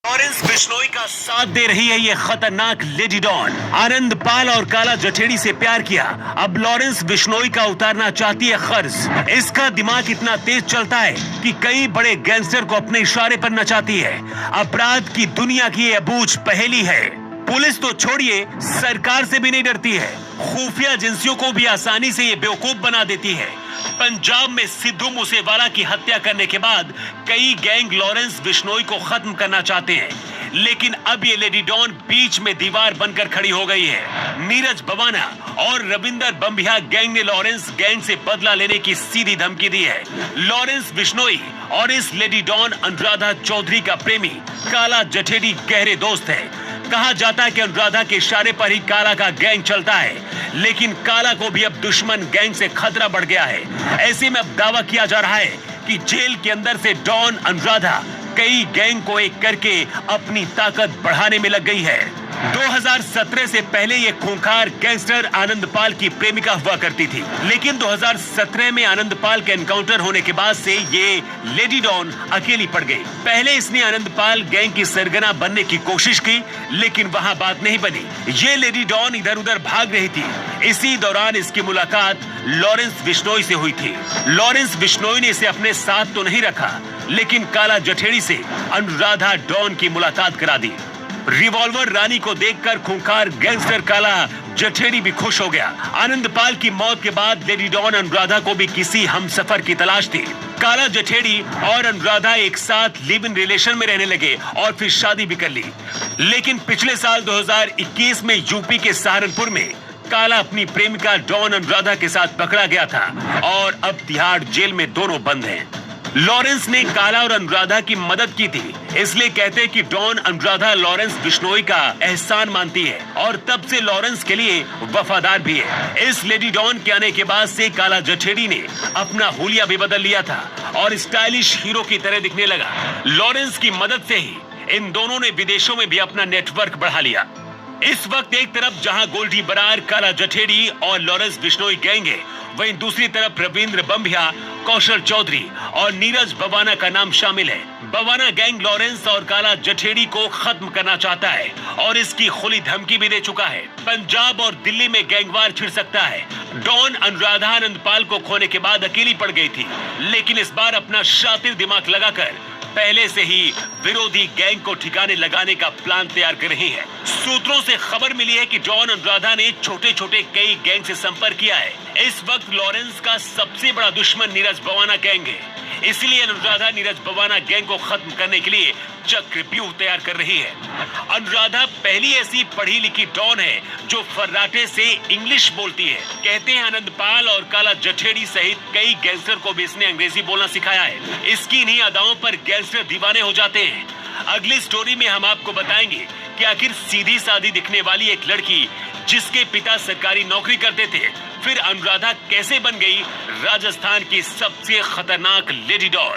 Lawrence Bishnoi का साथ दे रही है ये खतरनाक लेडी डॉन। आनंद पाल और काला जठेड़ी से प्यार किया, अब लॉरेंस बिश्नोई का उतारना चाहती है कर्ज। इसका दिमाग इतना तेज चलता है कि कई बड़े गैंगस्टर को अपने इशारे पर नचाती है। अपराध की दुनिया की ये अबूझ पहेली है। पुलिस तो छोड़िए, सरकार से भी नहीं डरती है। खुफिया एजेंसियों को भी आसानी से ये बेवकूफ बना देती है। पंजाब में सिद्धू मूसेवाला की हत्या करने के बाद कई गैंग लॉरेंस बिश्नोई को खत्म करना चाहते हैं, लेकिन अब ये लेडी डॉन बीच में दीवार बनकर खड़ी हो गई है। नीरज बवाना और रविंदर बंबिया गैंग ने लॉरेंस गैंग से बदला लेने की सीधी धमकी दी है। लॉरेंस बिश्नोई और इस लेडी डॉन अनुराधा चौधरी का प्रेमी काला जठेड़ी गहरे दोस्त है। कहा जाता है कि अनुराधा के इशारे पर ही काला का गैंग चलता है, लेकिन काला को भी अब दुश्मन गैंग से खतरा बढ़ गया है। ऐसे में अब दावा किया जा रहा है कि जेल के अंदर से डॉन अनुराधा कई गैंग को एक करके अपनी ताकत बढ़ाने में लग गई है। 2017 से पहले ये खूंखार गैंगस्टर आनंद पाल की प्रेमिका हुआ करती थी, लेकिन 2017 में आनंद पाल के एनकाउंटर होने के बाद से ये लेडी डॉन अकेली पड़ गई। पहले इसने आनंद पाल गैंग की सरगना बनने की कोशिश की, लेकिन वहां बात नहीं बनी। ये लेडी डॉन इधर उधर भाग रही थी। इसी दौरान इसकी मुलाकात लॉरेंस बिश्नोई से हुई थी। लॉरेंस बिश्नोई ने इसे अपने साथ तो नहीं रखा, लेकिन काला जठेड़ी से अनुराधा डॉन की मुलाकात करा दी। रिवॉल्वर रानी को देखकर खूंखार गैंगस्टर काला जठेड़ी भी खुश हो गया। आनंद पाल की मौत के बाद लेडी डॉन अनुराधा को भी किसी हमसफर की तलाश थी। काला जठेड़ी और अनुराधा एक साथ लिव इन रिलेशन में रहने लगे और फिर शादी भी कर ली। लेकिन पिछले साल 2021 में यूपी के सहारनपुर में काला अपनी प्रेमिका डॉन अनुराधा के साथ पकड़ा गया था और अब तिहाड़ जेल में दोनों बंद हैं। लॉरेंस ने काला और अनुराधा की मदद की थी, इसलिए कहते हैं कि डॉन अनुराधा लॉरेंस बिश्नोई का एहसान मानती है और तब से लॉरेंस के लिए वफादार भी है। इस लेडी डॉन के आने के बाद से काला जठेड़ी ने अपना हुलिया भी बदल लिया था और स्टाइलिश हीरो की तरह दिखने लगा। लॉरेंस की मदद से ही इन दोनों ने विदेशों में भी अपना नेटवर्क बढ़ा लिया। इस वक्त एक तरफ जहां गोल्डी बरार, काला जठेड़ी और लॉरेंस बिश्नोई गैंग है, वहीं दूसरी तरफ रविंद्र बंबिया, कौशल चौधरी और नीरज बवाना का नाम शामिल है। बवाना गैंग लॉरेंस और काला जठेड़ी को खत्म करना चाहता है और इसकी खुली धमकी भी दे चुका है। पंजाब और दिल्ली में गैंगवार छिड़ सकता है। डॉन अनुराधा आनंद पाल को खोने के बाद अकेली पड़ गई थी, लेकिन इस बार अपना शातिर दिमाग लगाकर पहले से ही विरोधी गैंग को ठिकाने लगाने का प्लान तैयार कर रही है। सूत्रों से खबर मिली है कि डॉन अनुराधा ने छोटे छोटे कई गैंग से संपर्क किया है। इस वक्त लॉरेंस का सबसे बड़ा दुश्मन नीरज बवाना गैंग है, इसलिए अनुराधा नीरज बवाना गैंग को खत्म करने के लिए चक्रव्यूह तैयार कर रही है। अनुराधा पहली ऐसी पढ़ी लिखी डॉन है जो फर्राटे से इंग्लिश बोलती है। कहते हैं आनंद पाल और काला जठेड़ी सहित कई गैंगस्टर को भी इसने अंग्रेजी बोलना सिखाया है। इसकी इन्हीं अदाओं पर गैंगस्टर दीवाने हो जाते हैं। अगली स्टोरी में हम आपको बताएंगे कि आखिर सीधी सादी दिखने वाली एक लड़की जिसके पिता सरकारी नौकरी करते थे, फिर अनुराधा कैसे बन गई राजस्थान की सबसे खतरनाक लेडी डॉन।